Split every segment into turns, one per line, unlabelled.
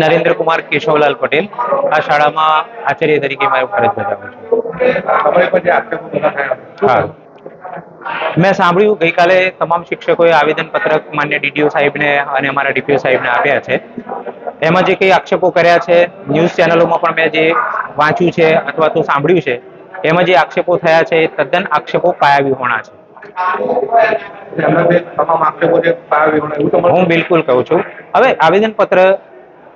નરેન્દ્ર કુમાર કેશવલાલ પટેલ આ શાળામાં આચાર્ય તરીકે મારી ફરજ બજાવું છું. હા, મેં સાંભળ્યું ગઈકાલે તમામ શિક્ષકોએ આવેદનપત્રક માન્ય ડીડીઓ સાહેબને અને અમારા ડીપીઓ સાહેબને આપ્યા છે. એમાં જે કંઈ આક્ષેપો કર્યા છે, ન્યૂઝ ચેનલોમાં પણ મેં જે વાંચ્યું છે અથવા તો સાંભળ્યું છે, એમાં જે આક્ષેપો થયા છે એ તદ્દન આક્ષેપો પાયાવિહોણા છે. હું બિલકુલ કહું છું. હવે આવેદનપત્ર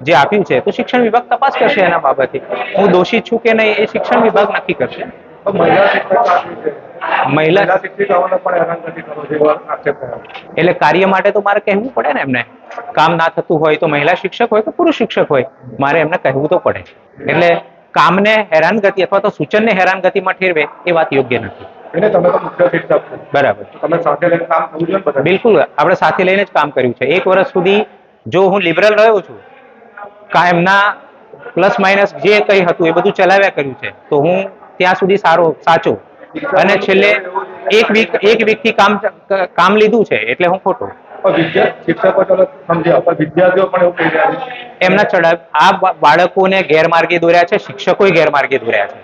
જે આપ્યું છે તો શિક્ષણ વિભાગ તપાસ કરશે એના બાબતે. હું દોષિત છું કે નહીં એ શિક્ષણ વિભાગ નક્કી કરશે. મહિલા એટલે કાર્ય માટે તો મારે કહેવું પડે ને એમને. કામ ના થતું હોય તો મહિલા શિક્ષક હોય કે પુરુષ શિક્ષક હોય, મારે એમને કહેવું તો પડે. એટલે કામને હેરાનગતિ અથવા તો સૂચનને હેરાનગતિમાં ઠેરવે એ વાત યોગ્ય નથી. બરાબર, બિલકુલ આપણે સાથે લઈને જ કામ કર્યું છે. 1 વર્ષ સુધી જો હું લિબરલ રહ્યો છું, કાયમના પ્લસ માઇનસ જે કંઈ હતું એ બધું ચલાવ્યા કર્યું છે, તો હું ત્યાં સુધી સાચો અને છેલ્લે એક વીક થી કામ લીધું છે એટલે હું ખોટો. એમના ચડાવ આ બાળકોને ગેરમાર્ગે દોર્યા છે, શિક્ષકોએ ગેરમાર્ગે દોર્યા છે.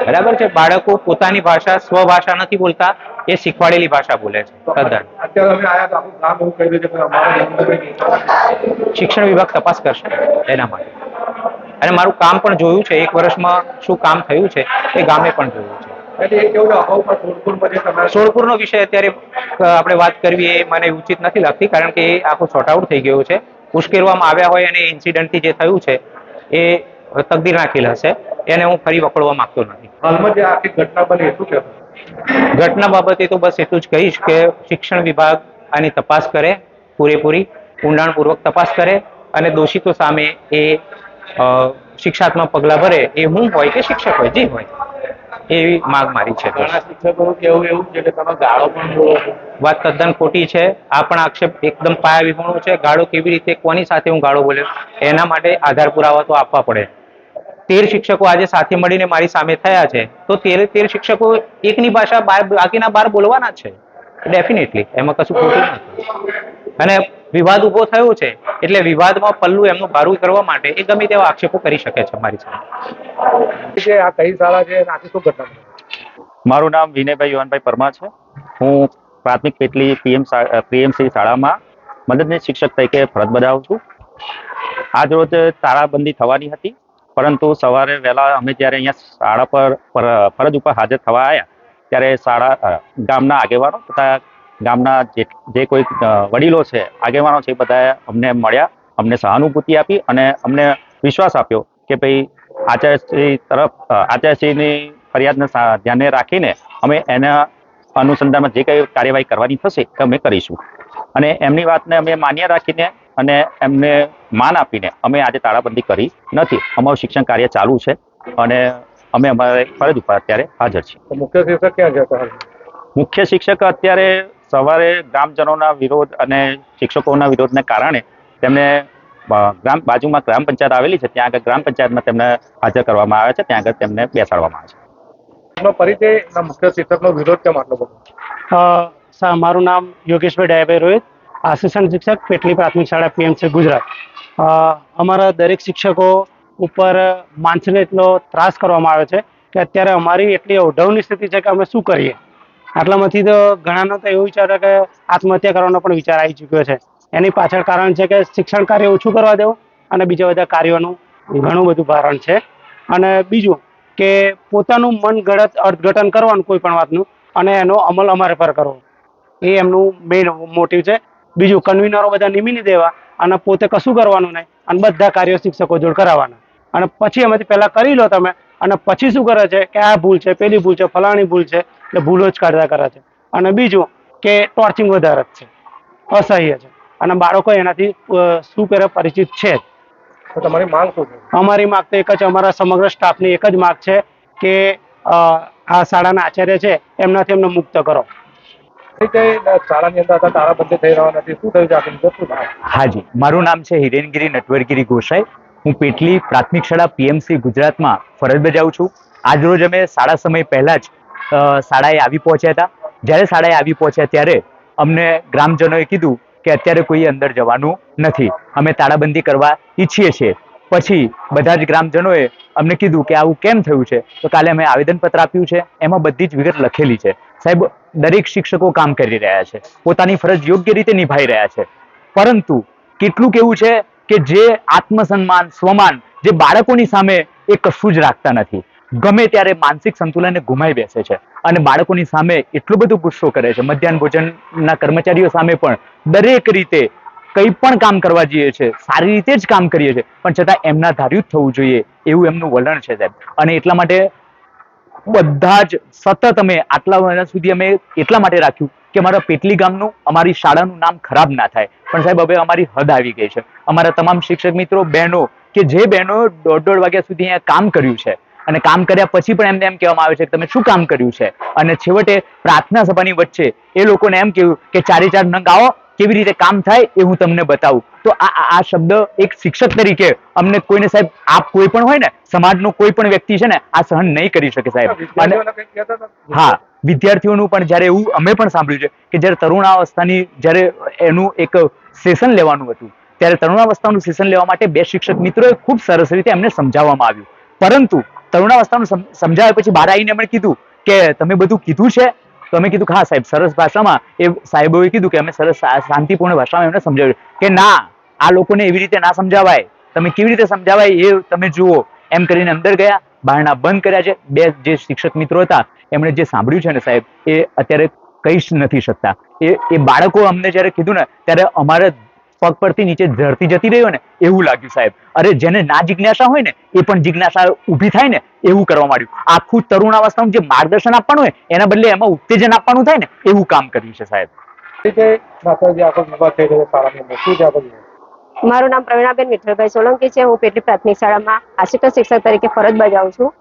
બરાબર છે. બાળકો પોતાની ભાષા સ્વભાષા નથી બોલતા, એ શીખવાડેલી ભાષા બોલે છે. શિક્ષણ વિભાગ તપાસ કરશે એના માટે. અને મારું કામ પણ જોયું છે, 1 વર્ષમાં શું કામ થયું છે એ ગામે પણ જોયું છે. સોળપુરનો વિષય અત્યારે આપણે વાત કરવી એ મને ઉચિત નથી લાગતી, કારણ કે એ આખો શોર્ટ આઉટ થઈ ગયો છે. ઉશ્કેરવામાં આવ્યા હોય અને ઇન્સિડન્ટથી જે થયું છે એ તકદીરના ખેલ હશે, એને હું ફરી વખોડવા માંગતો નથી. હાલમાં જે આખી ઘટના બની શું કહેશો? ઘટના બાબતે તો બસ એટલું જ કહીશ કે શિક્ષણ વિભાગ આની તપાસ કરે, પૂરેપૂરી ઊંડાણપૂર્વક તપાસ કરે અને દોષિતો સામે એ શિક્ષાત્મક પગલાં ભરે, એ હું હોય કે શિક્ષક હોય જે હોય, એવી માંગ મારી છે. વાત તદ્દન ખોટી છે. આ પણ આક્ષેપ એકદમ પાયાવિહોણો છે. ગાળો કેવી રીતે, કોની સાથે હું ગાળો બોલ્યો, એના માટે આધાર પુરાવા તો આપવા પડે. 13 શિક્ષકો આજે સાથે મળીને મારી સામે થયા છે, તો 13 શિક્ષકો એકની ભાષા બાકીના 12 બોલવાના છે. ડેફિનેટલી એમાં કશું ખોટું નથી. અને વિવાદ ઉભો થયો છે એટલે વિવાદમાં પલ્લું એમનું ભારું કરવા માટે એ ગમે તેવા આક્ષેપો કરી શકે છે મારી સામે. આ કઈ શાળા છે અને આથી શું ઘટના? મારું નામ વિનયભાઈ યુવાનભાઈ પરમાર છે. હું પ્રાથમિક પેટલી પીએમસી શાળામાં મદદનીશ શિક્ષક તરીકે ફરજ બજાવું છું. આજ રોજ તાળાબંધી થવાની હતી, પરંતુ સવારે વહેલા અમે જ્યારે અહીંયા શાળા પર ફરજ ઉપર હાજર થવા આવ્યા ત્યારે ગામના આગેવાનો તથા ગામના જે કોઈ વડીલો છે, આગેવાનો છે, બધા અમને મળ્યા, અમને સહાનુભૂતિ આપી અને અમને વિશ્વાસ આપ્યો કે ભાઈ આચાર્યશ્રીની ફરિયાદને ધ્યાને રાખીને અમે એના અનુસંધાનમાં જે કંઈ કાર્યવાહી કરવાની થશે તે અમે કરીશું. અને એમની વાતને અમે માન્ય રાખીને અને એમને માન આપીને અમે આજે તાળાબંધી કરી નથી. અમારું શિક્ષણ કાર્ય ચાલુ છે અને અમે અમારી ફરજ ઉપર અત્યારે હાજર છીએ. મુખ્ય શિક્ષક ક્યાં જતા? મુખ્ય શિક્ષક અત્યારે સવારે ગ્રામજનોના વિરોધ અને શિક્ષકોના વિરોધને કારણે તેમને બાજુમાં ગ્રામ પંચાયત આવેલી છે, ત્યાં આગળ ગ્રામ પંચાયતમાં તેમને હાજર કરવામાં આવે છે, ત્યાં આગળ તેમને બેસાડવામાં આવે છે. પરિચય મુખ્ય શિક્ષકનો વિરોધ કેમ આટલો બધો?
મારું નામ યોગેશભાઈ ડાયાભાઈ રોહિત, આસિસ્ટન્ટ શિક્ષક પેટલી પ્રાથમિક શાળા પીએમસી ગુજરાત. અમારા દરેક શિક્ષકો ઉપર માનસિક એટલો ત્રાસ કરવામાં આવે છે કે અત્યારે અમારી એટલી અવઢવની સ્થિતિ છે કે અમે શું કરીએ. આટલામાંથી તો ઘણાનો તો એવું વિચાર કે આત્મહત્યા કરવાનો પણ વિચાર આવી ચૂક્યો છે. એની પાછળ કારણ છે કે શિક્ષણ કાર્ય ઓછું કરવા દેવું અને બીજા બધા કાર્યોનું ઘણું બધું ભારણ છે. અને બીજું કે પોતાનું મન ગળત અર્થઘટન કરવાનું કોઈ પણ વાતનું અને એનો અમલ અમારે પર કરવો, એ એમનું મેઇન મોટિવ છે. બીજું કન્વીનરો બધા નિમી દેવા અને પોતે કશું કરવાનું નહીં અને બધા કાર્યો શિક્ષકો જોડે કરાવવાના. અને પછી એમાંથી પહેલાં કરી લો તમે અને પછી શું કરે છે કે આ ભૂલ છે, પેલી ભૂલ છે, ફલાણી ભૂલ છે, એટલે ભૂલો જ કાઢતા કરે છે. અને બીજું કે ટોર્ચિંગ વધારે જ છે, અસહ્ય છે અને બાળકો એનાથી શું કરે પરિચિત છે જ.
તો તમારી માંગ શું છે?
અમારી માંગ તો એક જ, અમારા સમગ્ર સ્ટાફની એક જ માંગ છે કે આ શાળાના આચાર્ય છે એમનાથી એમને મુક્ત કરો.
શાળાની અંદર તાળાબંધી થઈ રહ્યા નથી, શું થયું છે?
હાજી, મારું નામ છે હિરેનગીરી નટવરગીરી ગોસાઈ. હું પેટલી પ્રાથમિક શાળા પીએમસી ગુજરાતમાં ફરજ બજાવું છું. આજ રોજ અમે શાળા સમય પહેલા જ શાળાએ આવી પહોંચ્યા હતા. જ્યારે શાળાએ આવી પહોંચ્યા ત્યારે અમને ગ્રામજનોએ કીધું કે અત્યારે કોઈ અંદર જવાનું નથી, અમે તાળાબંધી કરવા ઈચ્છીએ છીએ. પછી બધા જ ગ્રામજનોએ અમને કીધું કે આવું કેમ થયું છે, તો કાલે અમે આવેદનપત્ર આપ્યું છે, એમાં બધી જ વિગત લખેલી છે. સાહેબ, દરેક શિક્ષકો કામ કરી રહ્યા છે, પોતાની ફરજ યોગ્ય રીતે નિભાઈ રહ્યા છે, પરંતુ કેટલુંક એવું છે કે જે આત્મસન્માન, સ્વમાન, જે બાળકોની સામે એ કશું જ રાખતા નથી. ગમે ત્યારે માનસિક સંતુલનને ગુમાવી બેસે છે અને બાળકોની સામે એટલો બધો ગુસ્સો કરે છે. મધ્યાહન ભોજનના કર્મચારીઓ સામે પણ દરેક રીતે કંઈ પણ કામ કરવા જઈએ છે, સારી રીતે જ કામ કરીએ છીએ, પણ છતાં એમના ધાર્યું જ થવું જોઈએ એવું એમનું વલણ છે સાહેબ. અને એટલા માટે બધા જ સતત અમે આટલા વર્ષ સુધી અમે એટલા માટે રાખ્યું કે અમારા પેટલી ગામનું, અમારી શાળાનું નામ ખરાબ ના થાય. પણ સાહેબ હવે અમારી હદ આવી ગઈ છે. અમારા તમામ શિક્ષક મિત્રો, બહેનો, કે જે બહેનો 1:30 વાગ્યા સુધી અહીંયા કામ કર્યું છે અને કામ કર્યા પછી પણ એમને એમ કહેવામાં આવે છે કે તમે શું કામ કર્યું છે, અને છેવટે પ્રાર્થના સભાની વચ્ચે એ લોકોને એમ કહ્યું કે 4 નંગ આવો, કેવી રીતે કામ થાય એ હું તમને બતાવું. તો આ શબ્દ એક શિક્ષક તરીકે અમને કોઈને સાહેબ, આપ કોઈ પણ હોય ને, સમાજનો કોઈ પણ વ્યક્તિ છે ને, આ સહન નહીં કરી શકે સાહેબ. અને હા, વિદ્યાર્થીઓનું પણ જ્યારે એવું અમે પણ સાંભળ્યું છે કે જ્યારે તરુણાવસ્થાની જ્યારે એનું એક સેશન લેવાનું હતું, ત્યારે તરુણાવસ્થાનું સેશન લેવા માટે 2 શિક્ષક મિત્રોએ ખૂબ સરસ રીતે એમને સમજાવવામાં આવ્યું, પરંતુ તરુણાવસ્થાનું સમજાવ્યા પછી બહાર આવીને એમણે કીધું કે તમે બધું કીધું છે? તો અમે કીધું હા સાહેબ, સરસ ભાષામાં. એ સાહેબોએ કીધું કે અમે સરસ શાંતિપૂર્ણ ભાષામાં એમને સમજાવ્યું કે ના, આ લોકોને એવી રીતે ના સમજાવાય, તમે કેવી રીતે સમજાવાય એ તમે જુઓ. એમ કરીને અંદર ગયા, બારણા બંધ કર્યા છે. 2 જે શિક્ષક મિત્રો હતા એમણે જે સાંભળ્યું છે ને સાહેબ, એ અત્યારે કહી જ નથી શકતા. એ બાળકો અમને જ્યારે કીધું ને, ત્યારે અમારે પગ પરથી નીચે ધરતી જતી રહ્યો ને એવું લાગ્યું સાહેબ. અરે, જેને ના જિજ્ઞાસા હોય ને એ પણ જિજ્ઞાસા ઊભી થાય ને એવું કરવા માંડ્યું. આખું તરુણાવસ્થાનું જે માર્ગદર્શન આપવાનું હોય એના બદલે એમાં ઉત્તેજન આપવાનું થાય ને એવું કામ કર્યું છે સાહેબ.
મારું નામ પ્રવીણાબેન વિઠ્ઠલભાઈ સોલંકી છે. હું પેટલી પ્રાથમિક શાળામાં આસિસ્ટન્ટ શિક્ષક તરીકે ફરજ બજાવું છું.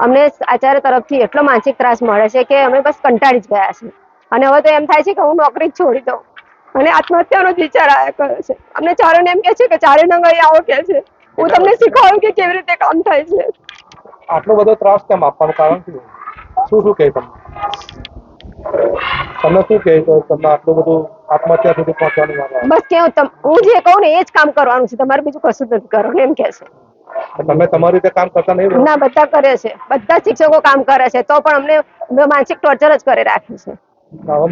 અમને આચાર્ય તરફથી એટલો માનસિક ત્રાસ મળે છે કે અમે બસ કંટાળી જ ગયા છે, અને હવે તો એમ થાય છે કે હું નોકરી જ છોડી દઉં, અને આત્મહત્યાનો જ વિચાર આવ્યા કરે છે. અમને ચારેને એમ કહે છે કે 4 નંગ અહીં આવો કે છે. હું તમને શીખવાડું કે કેવી રીતે કામ થાય છે.
આટલો બધો ત્રાસ કેમ આપવાનું કારણ શું? શું કહે તમે શું કહે તો તમને આટલું બધું આત્મહત્યા સુધી પહોંચવાની વાત આવે?
બસ કેવું, હું જે કહું ને એ જ કામ કરવાનું છે, તમારે બીજું કશું જ નથી કરવાનું એમ કે છે.
તમે તમારી રીતે કામ કરતા નહીં?
ના, બધા કરે છે, બધા શિક્ષકો કામ કરે છે, તો પણ અમને માનસિક ટોર્ચર જ કરી રાખે છે.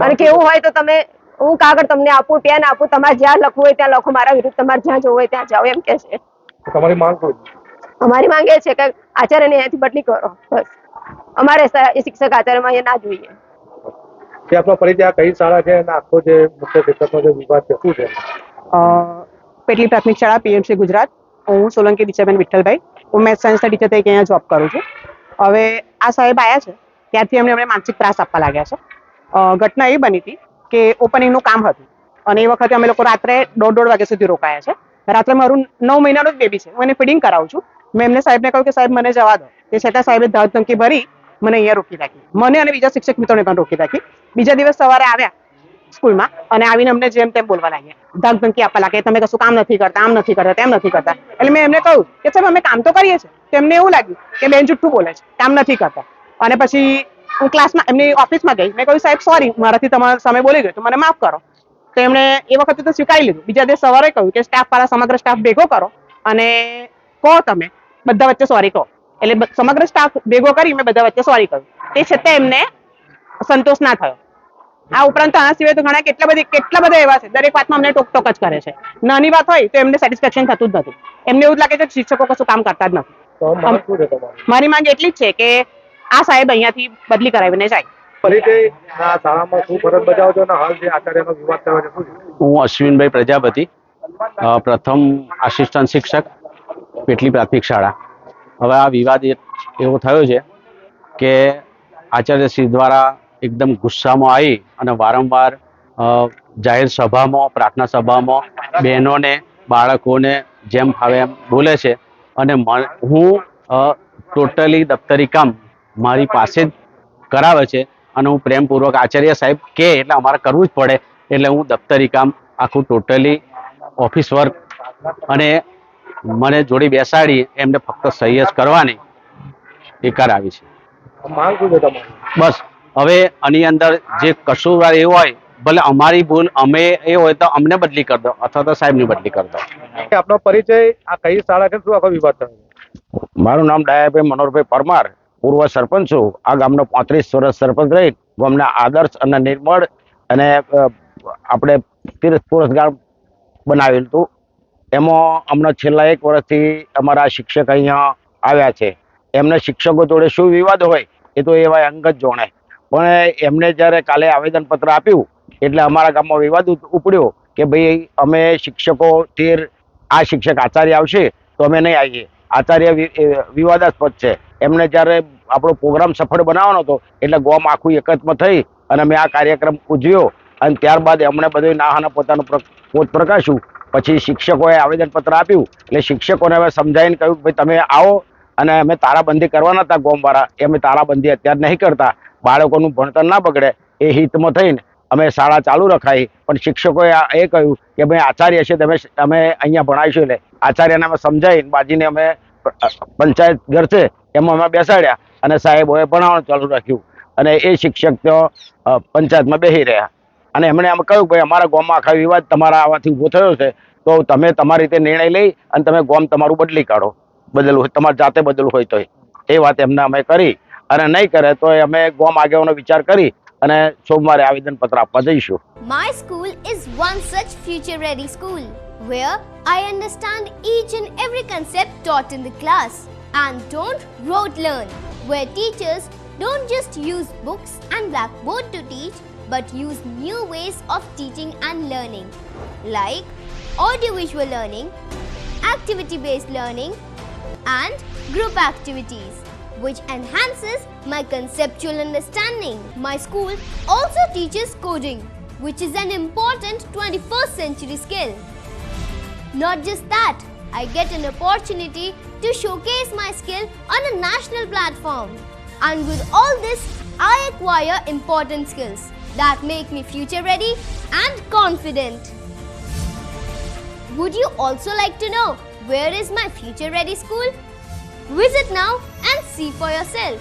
અને કેવું હોય તો તમે, હું કાગળ તમને આપું, પેન આપું, તમારે જ્યાં લખવું હોય ત્યાં લખો, મારા વિરુદ્ધ તમારે જ્યાં જવું હોય ત્યાં જાઓ એમ કે છે.
તમારી માંગ શું?
અમારી માંગ એ છે કે આચાર્યને અહીંયાથી બદલી કરો, બસ. અમારે શિક્ષક આચાર્યમાં અહીંયા ના જોઈએ.
જે આપણો પરિચય આ કઈ શાળા છે અને આખો જે મુખ્ય શિક્ષકનો જે વિભાગ છે શું છે?
પેટલી પ્રાથમિક શાળા પીએમસી ગુજરાત. હું સોલંકી દિશાબેન વિઠ્ઠલભાઈ. હું મેથ્સ સાયન્સના ટીચર તરીકે અહીંયા જોબ કરું છું. હવે આ સાહેબ આવ્યા છે ત્યારથી અમને માનસિક ત્રાસ આપવા લાગ્યા છે. ઘટના એ બની હતી કે ઓપનિંગનું કામ હતું, અને એ વખતે અમે લોકો રાત્રે 1:30 વાગ્યા સુધી રોકાયા છે. રાત્રે મારું 9 મહિનાનું જ બેબી છે, હું એને ફીડિંગ કરાવું છું. મેં એમને સાહેબને કહ્યું કે સાહેબ મને જવા દો, તે છતાં સાહેબે ધાકધમકી ભરી મને અહીંયા રોકી રાખી, મને અને બીજા શિક્ષક મિત્રોને પણ રોકી રાખી. બીજા દિવસ સવારે આવ્યા સ્કૂલમાં અને આવીને અમને જેમ તેમ બોલવા લાગ્યા, ધાકધમકી આપવા લાગ્યા, તમે કશું કામ નથી કરતા, આમ નથી કરતા, તેમ નથી કરતા. એટલે મેં એમને કહ્યું કે સાહેબ અમે કામ તો કરીએ છીએ. તેમને એવું લાગ્યું કે બેન જુઠ્ઠું બોલે છે, કામ નથી કરતા. અને પછી હું ક્લાસમાં એમની ઓફિસમાં ગઈ, મેં કહ્યું સાહેબ સોરી, મારાથી તમારા સામે બોલી ગયો તો મને માફ કરો. તો એમણે એ વખતે તો સ્વીકારી લીધું. બીજા દિવસ સવારે કહ્યું કે સ્ટાફ વાળા સમગ્ર સ્ટાફ ભેગો કરો અને કહો, તમે બધા વચ્ચે સોરી કહો. એટલે સમગ્ર સ્ટાફ ભેગો કરી મેં બધા વચ્ચે સોરી કહ્યું. તે છતાં એમને સંતોષ ના થયો. આ ઉપરાંત આના સિવાય તો ઘણા કેટલા બધા એવા છે, દરેક વાતમાં અમને ટોક જ કરે છે. નાની વાત હોય તો એમને સેટિસ્ફેક્શન થતું જ નથી. એમને એવું જ લાગે છે કે શિક્ષકો કશું કામ કરતા જ નથી. મારી માંગ એટલી જ છે કે આ સાહેબ અહીંયાથી બદલી કરાવીને જાય.
શાળામાં શું ફરજ બજાવો છો અને હાલ જે આચાર્યનો વિવાદ થયો છે શું છે?
હું અશ્વિનભાઈ પ્રજાપતિ, પ્રથમ આસિસ્ટન્ટ શિક્ષક, પેટલી પ્રાથમિક શાળા. હવે આ વિવાદ એવો થયો છે કે આચાર્યશ્રી દ્વારા એકદમ ગુસ્સામાં આવી અને વારંવાર જાહેર સભામાં, પ્રાર્થના સભામાં બહેનોને, બાળકોને જેમ ફાવે એમ બોલે છે. અને હું ટોટલી દફતરી કામ મારી પાસે જ કરાવે છે, અને હું પ્રેમપૂર્વક આચાર્ય સાહેબ કે એટલે અમારે કરવું જ પડે એટલે હું દફતરી કામ આખું ટોટલી ઓફિસ વર્ક, અને મને જોડી બેસાડી એમને ફક્ત સહી જ કરવાની એ કરાવી છે.
માંગ શું છે તમારી?
બસ હવે આની અંદર જે કસૂરવાર એવો હોય ભલે અમારી ભૂલ, અમે એ હોય તો અમને બદલી કરી દો અથવા તો સાહેબની બદલી કરી દો.
આપનો પરિચય, આ કઈ શાળા છે, શું આખો વિવાદ થયો?
મારું નામ ડાયાભાઈ મનોહરભાઈ પરમાર, પૂર્વ સરપંચ છું. આ ગામનો 35 વર્ષ સરપંચ રહી ગામના આદર્શ અને નિર્મળ અને આપણે તીર્થ પુરસ્કાર બનાવેલું હતું. એમાં હમણાં છેલ્લા 1 વર્ષથી અમારા શિક્ષક અહીંયા આવ્યા છે. એમને શિક્ષકો જોડે શું વિવાદ હોય એ તો એવા અંગત જોણે, પણ એમને જ્યારે કાલે આવેદનપત્ર આપ્યું એટલે અમારા ગામમાં વિવાદ ઉપડ્યો કે ભાઈ અમે શિક્ષકો 13 આ શિક્ષક આચાર્ય આવશે તો અમે નહીં આવીએ. આચાર્ય વિવાદાસ્પદ છે. એમને જ્યારે આપણો પ્રોગ્રામ સફળ બનાવવાનો હતો એટલે ગામ આખું એકત્રમાં થઈ અને અમે આ કાર્યક્રમ ઉજવ્યો અને ત્યારબાદ એમણે બધું નાહાના પોતાનું પોત પ્રકાશ્યું. પછી શિક્ષકોએ આવેદનપત્ર આપ્યું એટલે શિક્ષકોને હવે સમજાવીને કહ્યું કે ભાઈ તમે આવો અને અમે તાળાબંધી કરવાના હતા ગામવાળા, એ અમે તાળાબંધી અત્યારે નહીં કરતા, બાળકોનું ભણતર ના બગડે એ હિતમાં થઈને અમે શાળા ચાલુ રખાઈ. પણ શિક્ષકોએ એ કહ્યું કે ભાઈ આચાર્ય છે તમે અમે અહીંયા ભણાવીશું. એટલે આચાર્યને અમે સમજાવીને બાજીને અમે પંચાયત ઘર છે એમાં અમે બેસાડ્યા અને સાહેબોએ ભણાવવાનું ચાલુ રાખ્યું અને એ શિક્ષક તો પંચાયતમાં બેસી રહ્યા અને એમણે એમ કહ્યું ભાઈ અમારા ગામમાં આખા વિવાદ તમારા આવાથી ઊભો થયો છે તો તમે તમારી રીતે નિર્ણય લઈ અને તમે ગામ તમારું બદલી કાઢો, બદલવું હોય તમારે જાતે બદલવું હોય તો. એ વાત એમને અમે કરી અને નહીં કરે તો અમે ગામ આગેવાનો વિચાર કરી અને સોમવારે આવેદનપત્ર આપવા જઈશું.
My school is one such future-ready school where I understand each and every concept taught in the class and don't rote learn, where teachers don't just use books and blackboard to teach but use new ways of teaching and learning like audiovisual learning, activity-based learning and group activities, which enhances my conceptual understanding. My school also teaches coding, which is an important 21st century skill. Not just that, I get an opportunity to showcase my skill on a national platform. And with all this, I acquire important skills that make me future ready and confident. Would you also like to know where is my future ready school? Visit now and see for yourself.